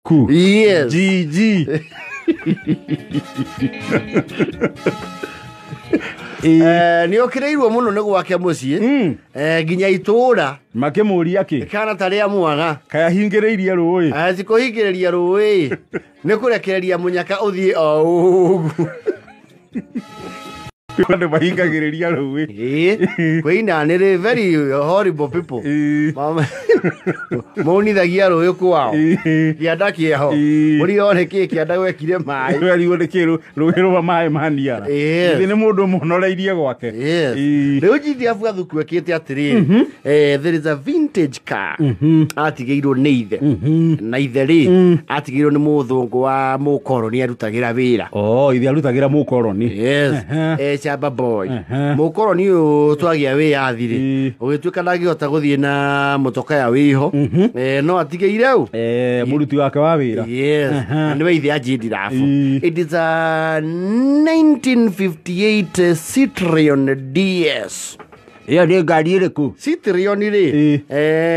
Ku. Yes. GG. Ni okireirwo muno ni gwake mucii nginya itura Makimuria ki kana taria mwaga kaya hingiriirie rũĩ azikuhingiriria rũĩ ni kurekereria munyaka uthie o ugu Kwani bahingagiriria rũĩ kwina ni very horrible people monithagia rũĩ kwao kianda kieho muri one ki kianda gwekire mai rĩu nĩ kĩ rũĩ rũma mai maniara ithi nĩ mũndũ mũhonoreirie gwake rĩu Gidraph gathuku ekĩte atĩrĩrĩ there is a vintage car atigĩirwo nĩ ithe na ithe rĩ atigĩirwo nĩ mũthũngũ wa mũkoroni arutagĩra wĩra ithe arutagĩra mũkoroni Chaba boy mũkoroni ũyũ twagĩa wĩyathi rĩ ũgĩtuĩka ndangĩhota gũthiĩ na motoka ya wĩho no atigĩire ũ mũruti wake wa wĩra nĩwe ithe a Gidraph. It is a 1958 Citroen DS. Iyo nĩ ngari ĩrĩkũ Citroen rĩ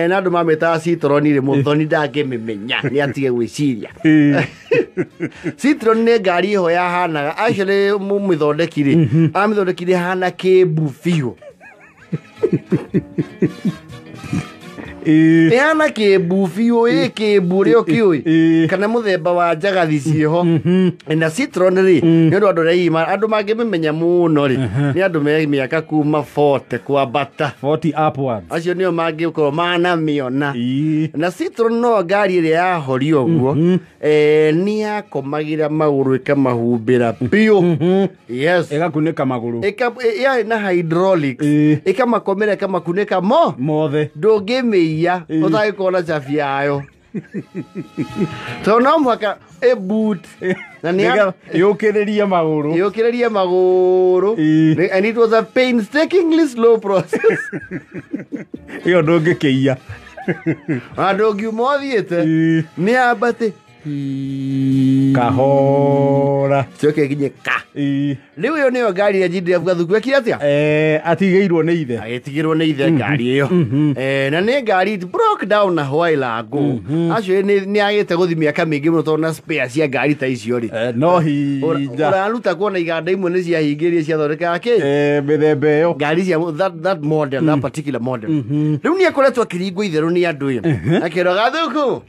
na andũ mamĩtaga Citroen rĩ mũthoni ndangĩmĩmenya nĩ atige gwĩciria Citroen nĩ ngari ĩho yahanaga actually mũmĩthondeki rĩ amĩthondekire hana kĩmbu biũ hana kĩmbu biũ kĩmbu ũrĩa ũkĩũĩ kana mũthemba wa njagathi ciĩho na Citroen rĩ nĩ ũndũ andũ andũ mangĩmĩmenya mũno rĩ nĩ andũ me mĩaka kuma 40 kwambata 40 upwards acio nĩo mangĩkorwo manamĩona na Citroen no ngari ĩrĩa yahorio ũguo nĩ yakomagĩra magũrũ ĩkamahumbĩra biũ ĩgakunĩka magũrũ yarĩ na hydraulics ĩkamakomera ĩkamakunĩka mothe ndũngĩmĩia ũtagĩkorwo na cabi yayo tondũ no mũhaka boot na yũkĩrĩrie magũrũ and it was a painstakingly slow process ĩyo ndũngĩkĩia ndũngiuma ũthiĩte nĩ ambate kahora coke nginye ka rĩu ĩyo nĩyo ngari ya Gidraph gathuku ekire atĩa atigĩirwo nĩ ithe agĩtigĩrwo nĩ ithe ngari ĩyo na nĩ ngari broke down a while ago acio nĩ agĩte gũthi mĩaka mĩingĩ mũno tondũ na spare cia ngari ta icio rĩ no hinja ũraruta kuona iganda imwe nĩ ciahingĩrie ciathondekaga kĩ mĩthemba ĩyo ngari cia that model that particular model rĩu nĩ akoretwo akĩringwo itherũ nĩ andũ ĩyo akĩrwo gathuku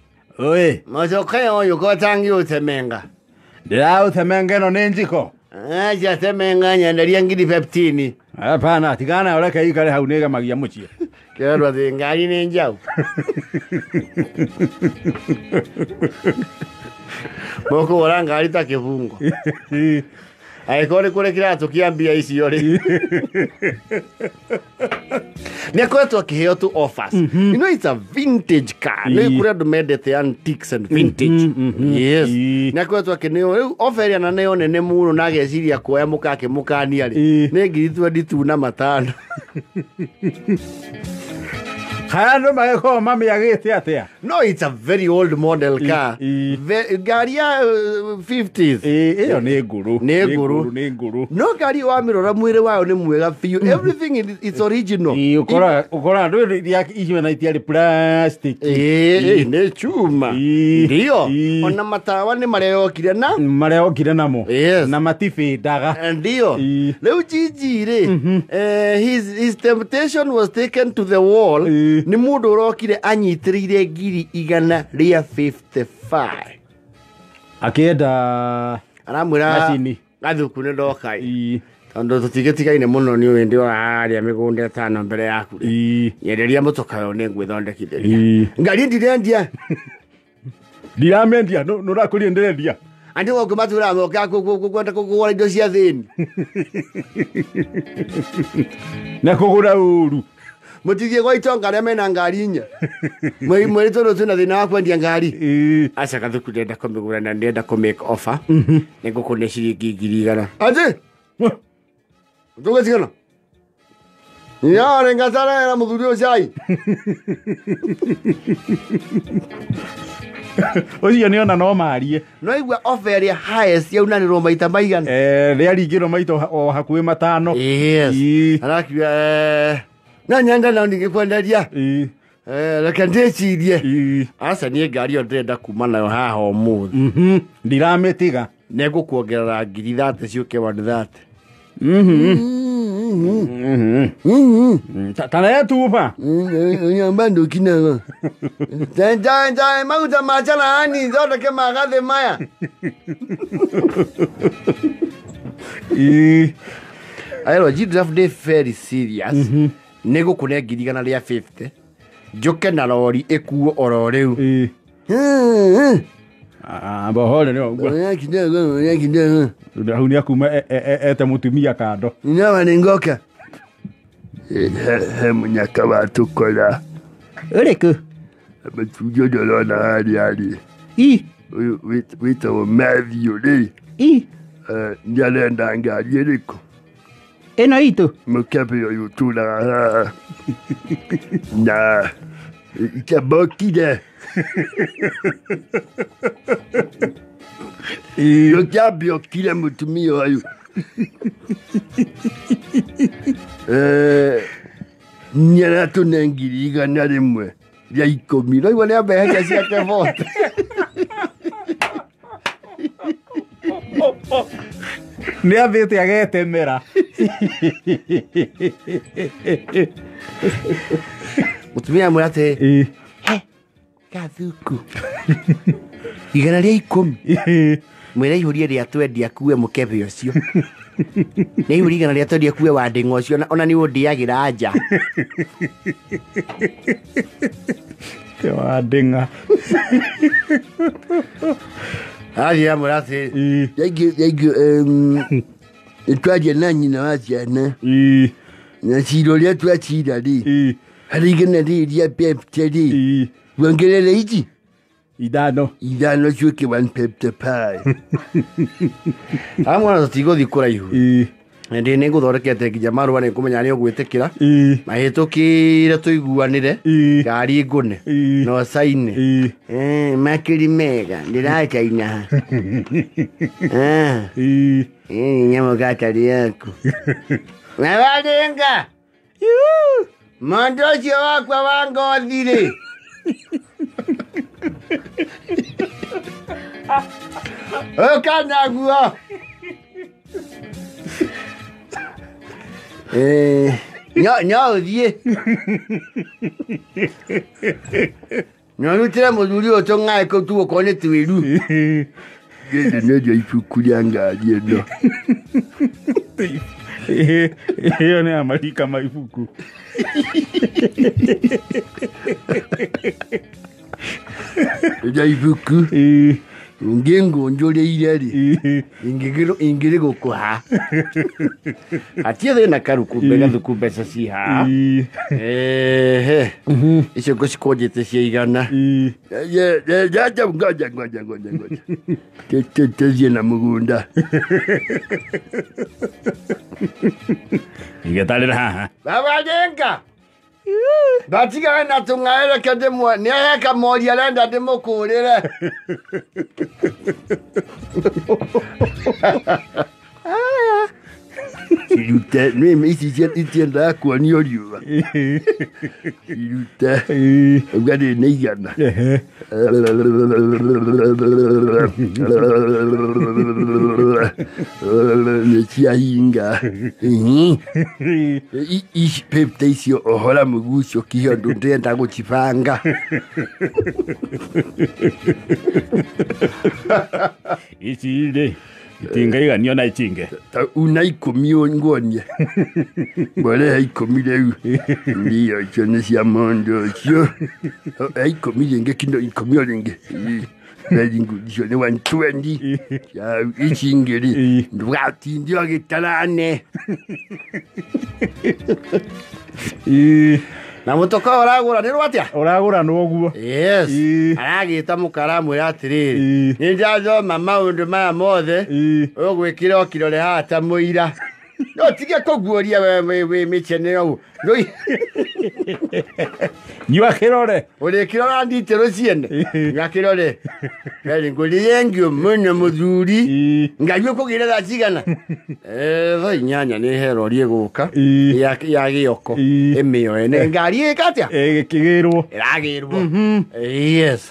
mocoka ũyũ kotangiũtemenga ndĩraũtemenga ĩno nĩ njiko aca temenga nyenderia ngiri 15 hapana tigana ũreke ikare hau nĩgemagia mũciĩ kĩrerwo atĩ ngari nĩ njaũ mũkũgũra ngari ta kĩbungo agĩkorwo nĩ kũrĩ kĩratũ kĩa mbia icio rĩ nĩ akoretwo akĩheo tu offers you know it's a vintage car nĩ kũrĩ andũ mendete antiques and vintage nĩ akoretwo akĩneo rĩu offer ĩrĩa na nĩyo nene mũno na ageciria kuoya mũkakĩmũkania rĩ nĩ ngiri 22 na 5 Haya ndo magĩkorwo mamĩagĩte atĩa no it's a very old model car ngari ya 50s ĩyo nĩ ngũrũ no ngari wamĩrora mwĩrĩ wayo nĩ mwega biũ everything is original ũkora andũ iria icio na itiarĩ plastic nĩ chuma ndio ona matawa nĩ mareyokire namo na matibĩndaga ndio rĩu Gigi rĩ his temptation was taken to the wall nĩ mũndũ ũrokire anyitĩrĩire ngiri 155 akĩenda aramwĩra gathuku nĩ ndoka tondũ tũtigĩtigaine mũno nĩ ũĩ ndio harĩa mĩgũnda ĩtano mbere yaku nyenderia mũtoka ũyũ nĩ ngwĩthondekithĩria ngari ndirendia ndiramendia nũrakũria ndĩrendia andũ gũkũ matũra moka kwenda kũgũra indo cia thĩni na kũgũra ũru mũtigie gwa itonga arĩa mena ngari inya mweri tondũ twĩna thĩna wa kwendia ngari aca gathuku ndenda kũmĩgũra na ndenda kũmake offer nĩ ngũkũne ciringi 100 atĩ tũgĩtigana yarĩ ngacarera mũthuri ũcio cai ũcio nĩ ona no marie no igua offer ĩrĩa highest yaunanĩrwo maita maigana rĩaringĩrwo maita o hakuhĩ 5 arakiuga na nyanga na ningĩkwenderia reke ndĩcirie aca niĩ ngari ĩyo ndĩrenda kuma nayo haha ũmũthĩ ndiramĩtiga nĩngũkuongerera 30 ciũke 130 Tanaye tupa. Nyambando kinaga. Jai maguta machala hani zote kema gathe maya. Ayo Gidraph de very serious. Nego kune gidigana ria 50. Joke na lori ekuo oro riu. Bohole no. Kidogo. Hunia kuma ete mũtumia kando. Nyawa ningoka. Munyaka watukora. Ureko. Abachujo dolona hali. Wita wa Matthew ri. Njalenda ngari eriko. Eno ito. Mukepe yo yutula. Na. Ikabokide. Yo jabio kila mutumia wayo. Nyana tunengiriga na rimwe ya 10 no ibone abehe ciake vote ni athite agetemera mutumia mwate Gathuku igana ria 10 mwira ihurie ria twendi akue mukebe ucio ni ihurie igana ria twendi akue wa ndingo ucio ona ni undiagira anja ke wa ndinga ya murate yegi twaje na nyina wa ciana na ciro ria twacira ri hari igana ria pepteri wangerere iji idano chuke one pepper pie amwana tigo thikura ihu ndi niguthondekete nginya marua ni kumenya ni ugwitikira mahitukire tuiguanire ngari ngune no saine makiri mega ndirachaina nyamo gatari yako nawadenga mondocio wakwa wangothire Okanaguo. Thie. Rutire muthuri ucio ngai ko tu ukone twiru. Gende ndio ifuku ria ngari eno. Iyo ni amarika maifuku. Ija ifuku. Ngengo njole irari. Ingire gukwa. Atie na karuku bega thuku beca ci ha. Icio ngo cikojete cia igana. Ya ngoja. Tetezie na mugunda. Ingetalira haha. Baba denga. Batiga na tungaera kademo ni aka moria lenda demo kurire. Silute ni isi itienda kwa ni oriwa. Silute ugade neigana. Ni chiainga. Ishi pepteisio ohola mugucio kiyo ndenda guchipanga. Ichinde itinga igania na ichinge una 10 ngonie bole 10 leu ndio chone cia mondo cio 10 linge kindo 10 linge Nadingu jone 120 ya ichingeri ndwati ndio gitarane na mutoka uragura ni rwatia uragura noguo yes aragita mukaramu ya atiriri ni njajo mama undu maya mothe ugwikira okirore hata muira No tiga koguoria we michene au. Nyua kirore. Ore kirora nditero ciene. Nyua kirore. Kali nguliyengyo muno muthuri. Ngayuo kugira gacigana. Tha inyanya ni herorie guka. Ya gioko. Emio ene ngari ekatia. Kigirwo. Iragirwo. Yes.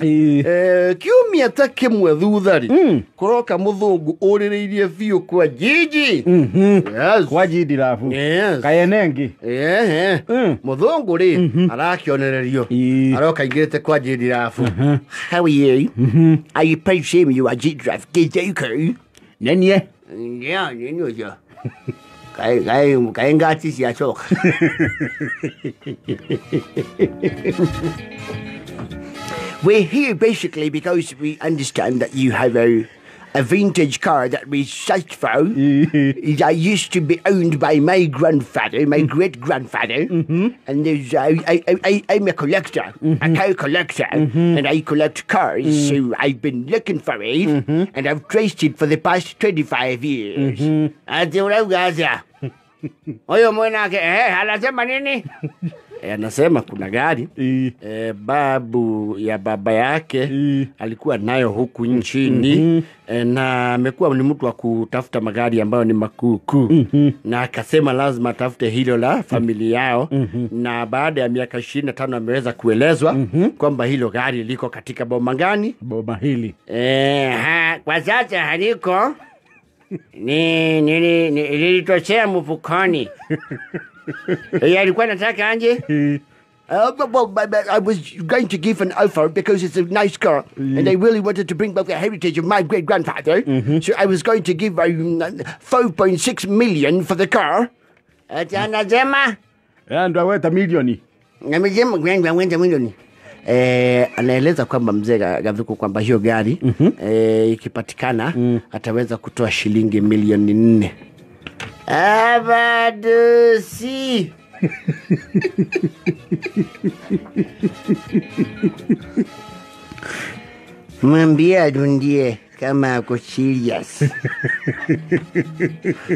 Kiumia ta kimwe thuthari. Kuroka muthungu urireirie biu kwa Gigi. Yes. Kwa Gidraph. Yes. Kayenengi. Muthungu ri arakionererio. Aroka ingirite kwa Gidraph. How are you? Are you proud shame you are Gidraph? Gijoku? Nenie. Yeah, nyenyo. Kai ngati sia choka. We're here basically because we understand that you have a vintage car that we searched for that used to be owned by my grandfather, my great-grandfather. And there's I'm a collector, a car collector, and I collect cars. So I've been looking for it, and I've traced it for the past 25 years. Oyo mwana ke anasema nini? Anasema kuna gari babu ya baba yake alikuwa nayo huku nchini na amekuwa ni mtu wa kutafuta magari ambayo ni makuu na akasema lazima atafute hilo la familia yao na baada ya miaka 25 ameweza kuelezwa kwamba hilo gari liko katika boma gani? Boma hili. Kwa sasa haliko nilitoshea mfukoni. Alikuwa nataka anje? I was going to give an offer because it's a nice car and I really wanted to bring back the heritage of my great-grandfather. So I was going to give 4.6 million for the car. Anasema? Ndo aweta milioni. Amesema aweta milioni. Anaeleza kwamba mzee Gathuku kwamba hiyo gari ikipatikana ataweza kutoa shilingi milioni 4. Abadosi. Mwambie adundie kama ako serious.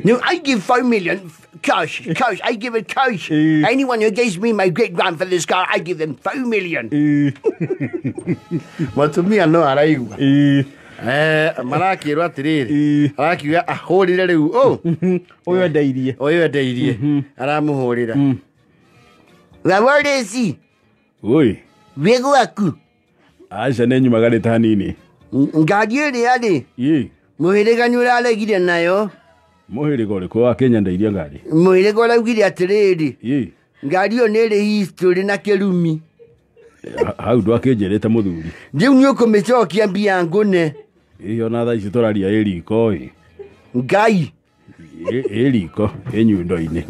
No, I give 5 million cash. I give it cash. Anyone who gives me my great-grandfather's car, I give them 5 million. Mũtumia no araigua. Marakirwa atiriri. Arakiuga ahurire riu. Oyo ndeirie. Aramuhurira. Gawardeci. Oi. Wego aku. Acha nenyumagarite hanini. Ngari iri ari. Muhiriga ni uraregire nayo. Muhiriga uri kwa Kenya ndeirie ngari. Muhiriga uraugire atiriri. Ngari yo niri history na kirumi. Hau ndwakinjerete muthuri. Riu ni ukumicokia mbia ngune. Iyo na tha ici turaria iriko Ngai. Iriko enyundo-ini.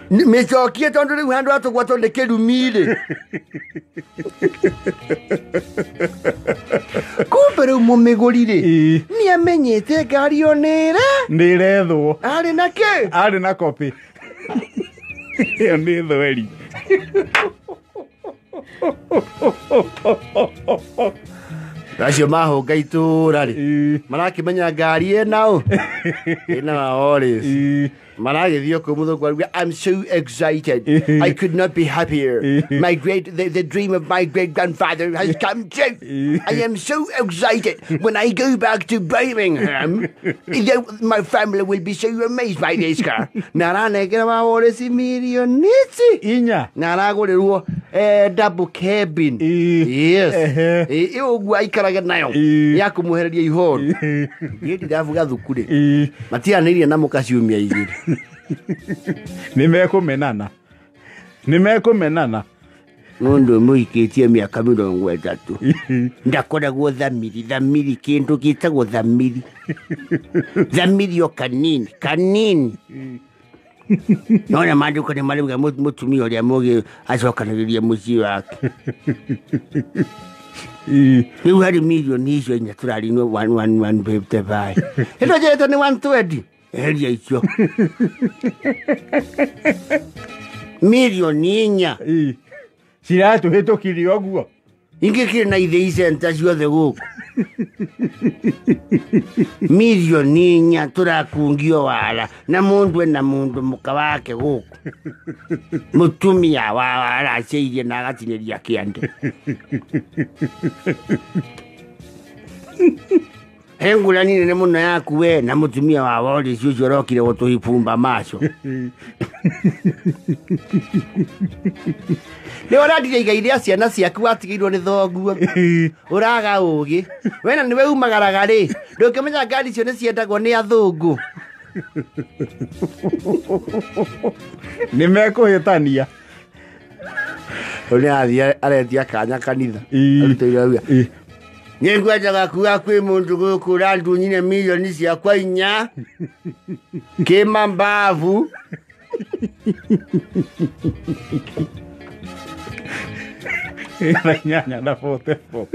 Micokie tondu riu handu atugwa tonde kirumire. Kumbe riu mumigurire. Ni amenyete ngari yo nirethwo. Ari na ke? Ari na kopi. Iyo ni thweri. Acio mahunga itura ri marakimenya ngari enao ina oris maragithio ku muthungu aruga I'm so excited. I could not be happier. The dream of my great-grandfather has come true. I am so excited. When I go back to Birmingham, my family will be so amazed by this car. Naranegera wa oris millioniti inya naragurirwo double cabin. Yes. Iyo aikaraga nayo ya kumuhereria ihoru. Yedi davu Gathuku ri matianĩirie na mukaciumia igiri. Nimekumenana. Mundu muikitie miaka 30. Ndakoragwo thamiri kindu gitagwo thamiri. Thamiri yo kanini. Nona maduka ni malimu mutumia uria mugi acokanagĩria muciĩ wake. Riu hari milioni icio inya turarinwo 155. Ino jeto ni 120. Eria icio. Milioni inya. Ciratuhĩtũkirie ũguo. ingĩkĩrĩ na ithĩi center ciothe gũkũ milioni 4 tũrakungio wara na mũndũ ena mũndũ mũka wake gũkũ mũtumia aracĩirie na agatinĩria kĩande hengũrani nene mũno yaku we na mũtumia wa Wallace ũcio ũrokire gũtũhibumba maco nĩ ũrandire iga iria ciana ciaku watigĩirwo nĩ thoguo ũraga ũgĩ wena nĩwe umagaraga rĩ ndũkĩmenya ngari icio nĩ ciendagwo nĩ athũngũ nĩmekũhĩtania ũrĩa athiĩ aretia kanya kanitha arutĩire auga nĩngwenjaga kuga kwĩ mũndũ gũkũ ũrandunyire milioni ciakwa 4 kĩmambavu nyanya na 44